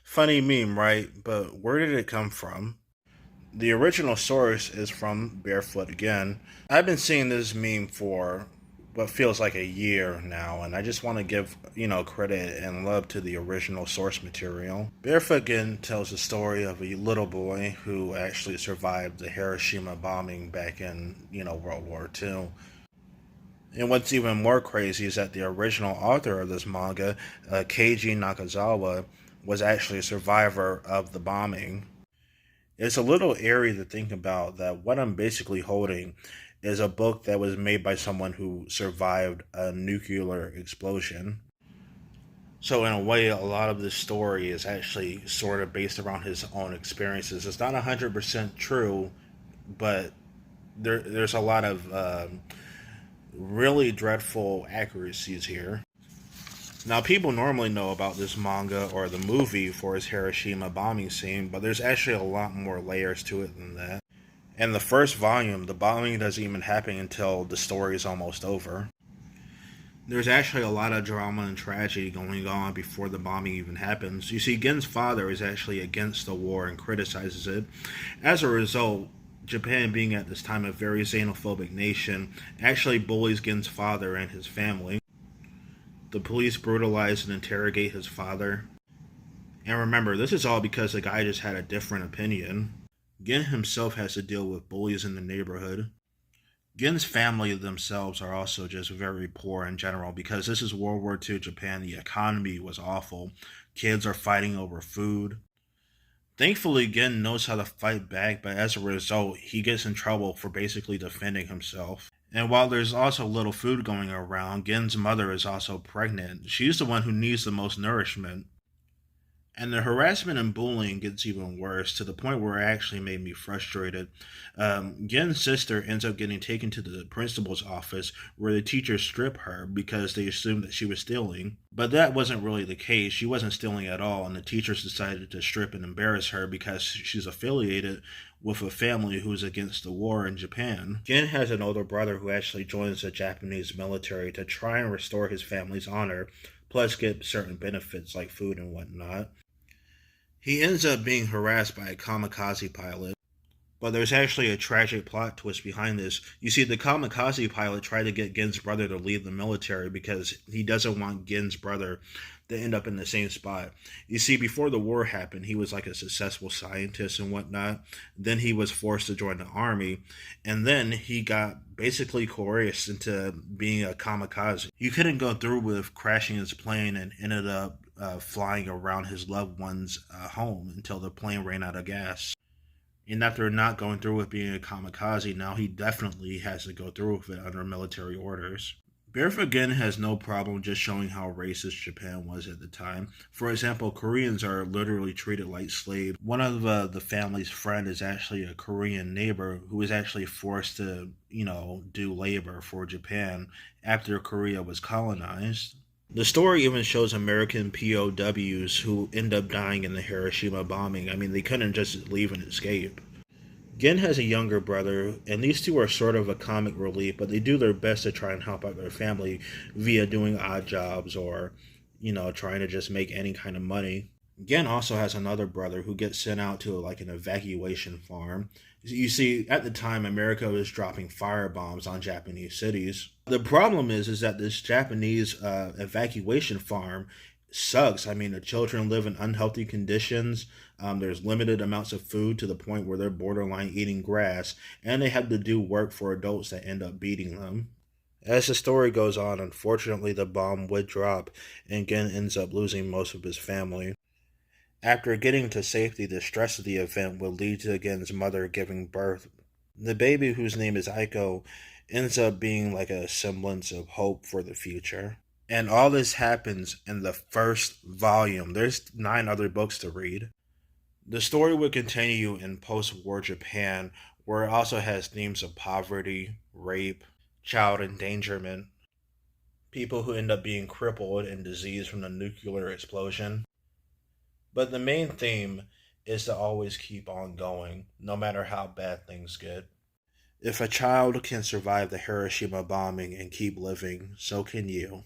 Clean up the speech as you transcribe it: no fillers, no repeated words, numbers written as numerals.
Funny meme, right? But where did it come from? The original source is from Barefoot Again. I've been seeing this meme for what feels like a year now, and I just want to give, credit and love to the original source material. Barefoot Again tells the story of a little boy who actually survived the Hiroshima bombing back in, World War II. And what's even more crazy is that the original author of this manga, Keiji Nakazawa, was actually a survivor of the bombing. It's a little eerie to think about that what I'm basically holding is a book that was made by someone who survived a nuclear explosion. So, in a way, a lot of this story is actually sort of based around his own experiences. It's not 100% true, but there's a lot of really dreadful accuracies here. Now, people normally know about this manga or the movie for its Hiroshima bombing scene, but there's actually a lot more layers to it than that. In the first volume, the bombing doesn't even happen until the story is almost over. There's actually a lot of drama and tragedy going on before the bombing even happens. You see, Gen's father is actually against the war and criticizes it. As a result, Japan, being at this time a very xenophobic nation, actually bullies Gen's father and his family. The police brutalize and interrogate his father. And remember, this is all because the guy just had a different opinion. Gen himself has to deal with bullies in the neighborhood. Gen's family themselves are also just very poor in general because this is World War II Japan. The economy was awful. Kids are fighting over food. Thankfully, Gen knows how to fight back, but as a result, he gets in trouble for basically defending himself. And while there's also little food going around, Gen's mother is also pregnant. She's the one who needs the most nourishment. And the harassment and bullying gets even worse to the point where it actually made me frustrated. Gen's sister ends up getting taken to the principal's office where the teachers strip her because they assumed that she was stealing. But that wasn't really the case. She wasn't stealing at all, and the teachers decided to strip and embarrass her because she's affiliated with a family who's against the war in Japan. Gen has an older brother who actually joins the Japanese military to try and restore his family's honor, plus get certain benefits like food and whatnot. He ends up being harassed by a kamikaze pilot, but there's actually a tragic plot twist behind this. You see, the kamikaze pilot tried to get Gen's brother to leave the military because he doesn't want Gen's brother to end up in the same spot. You see, before the war happened, he was like a successful scientist and whatnot. Then he was forced to join the army, and then he got basically coerced into being a kamikaze. He couldn't go through with crashing his plane and ended up flying around his loved one's home until the plane ran out of gas. And after not going through with being a kamikaze, now he definitely has to go through with it under military orders. Barefoot again has no problem just showing how racist Japan was at the time. For example, Koreans are literally treated like slaves. One of the family's friend is actually a Korean neighbor who was actually forced to, do labor for Japan after Korea was colonized. The story even shows American POWs who end up dying in the Hiroshima bombing. I mean, they couldn't just leave and escape. Gen has a younger brother, and these two are sort of a comic relief, but they do their best to try and help out their family via doing odd jobs or, trying to just make any kind of money. Gen also has another brother who gets sent out to like an evacuation farm. You see, at the time, America was dropping firebombs on Japanese cities. The problem is that this Japanese evacuation farm sucks. I mean, the children live in unhealthy conditions. There's limited amounts of food to the point where they're borderline eating grass, and they have to do work for adults that end up beating them. As the story goes on, unfortunately, the bomb would drop, and Gen ends up losing most of his family. After getting to safety, the stress of the event will lead to Gen's mother giving birth. The baby, whose name is Aiko, ends up being like a semblance of hope for the future. And all this happens in the first volume. There's 9 other books to read. The story would continue in post war Japan, where it also has themes of poverty, rape, child endangerment, people who end up being crippled and diseased from the nuclear explosion. But the main theme is to always keep on going, no matter how bad things get. If a child can survive the Hiroshima bombing and keep living, so can you.